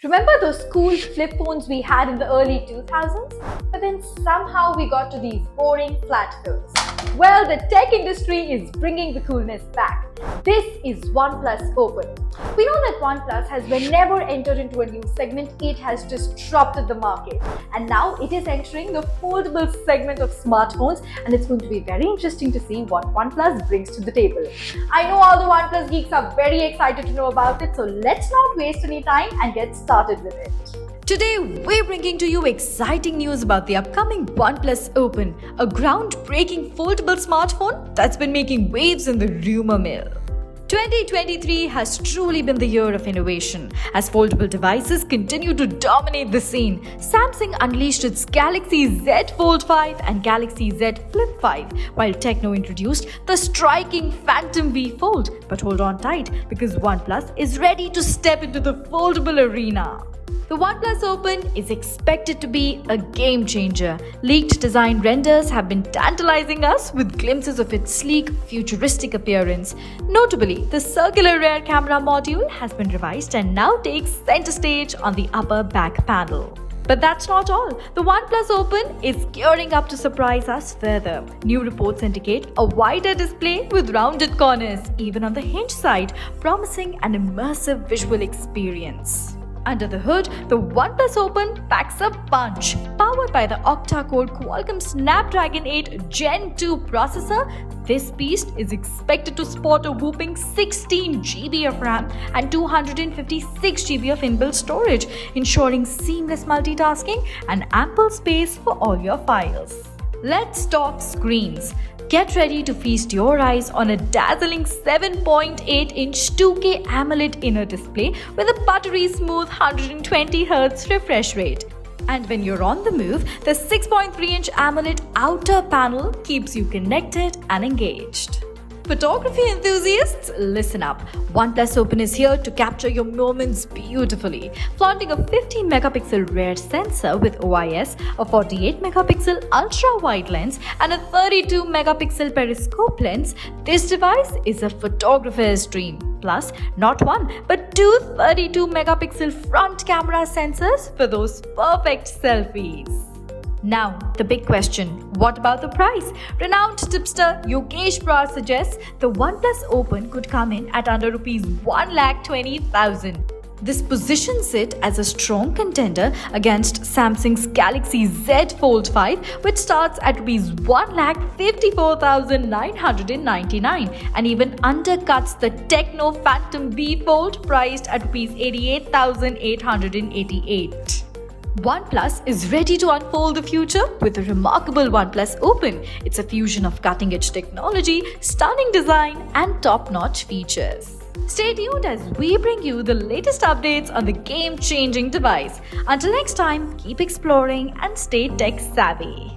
Remember those cool flip phones we had in the early 2000s? But then somehow we got to these boring flat phones. Well, the tech industry is bringing the coolness back. This is OnePlus Open. We know that OnePlus has whenever entered into a new segment, it has disrupted the market. And now it is entering the foldable segment of smartphones, and it's going to be very interesting to see what OnePlus brings to the table. I know all the OnePlus geeks are very excited to know about it, so let's not waste any time and get started with it. Today, we're bringing to you exciting news about the upcoming OnePlus Open, a groundbreaking foldable smartphone that's been making waves in the rumor mill. 2023 has truly been the year of innovation. As foldable devices continue to dominate the scene, Samsung unleashed its Galaxy Z Fold 5 and Galaxy Z Flip 5, while Tecno introduced the striking Phantom V Fold. But hold on tight, because OnePlus is ready to step into the foldable arena. The OnePlus Open is expected to be a game changer. Leaked design renders have been tantalizing us with glimpses of its sleek, futuristic appearance. Notably, the circular rear camera module has been revised and now takes center stage on the upper back panel. But that's not all. The OnePlus Open is gearing up to surprise us further. New reports indicate a wider display with rounded corners, even on the hinge side, promising an immersive visual experience. Under the hood, the OnePlus Open packs a punch. Powered by the octa-core Qualcomm Snapdragon 8 Gen 2 processor, this beast is expected to sport a whopping 16 GB of RAM and 256 GB of inbuilt storage, ensuring seamless multitasking and ample space for all your files. Let's talk screens. Get ready to feast your eyes on a dazzling 7.8-inch 2K AMOLED inner display with a buttery smooth 120Hz refresh rate. And when you're on the move, the 6.3-inch AMOLED outer panel keeps you connected and engaged. Photography enthusiasts, listen up. OnePlus Open is here to capture your moments beautifully. Flaunting a 15-megapixel rear sensor with OIS, a 48-megapixel ultra-wide lens, and a 32-megapixel periscope lens, this device is a photographer's dream. Plus, not one, but two 32-megapixel front camera sensors for those perfect selfies. Now, the big question, what about the price? Renowned tipster Yogesh Brar suggests the OnePlus Open could come in at under Rs 1,20,000. This positions it as a strong contender against Samsung's Galaxy Z Fold 5, which starts at Rs 1,54,999 and even undercuts the Tecno Phantom V Fold priced at Rs 88,888. OnePlus is ready to unfold the future with the remarkable OnePlus Open. It's a fusion of cutting-edge technology, stunning design, and top-notch features. Stay tuned as we bring you the latest updates on the game-changing device. Until next time, keep exploring and stay tech-savvy.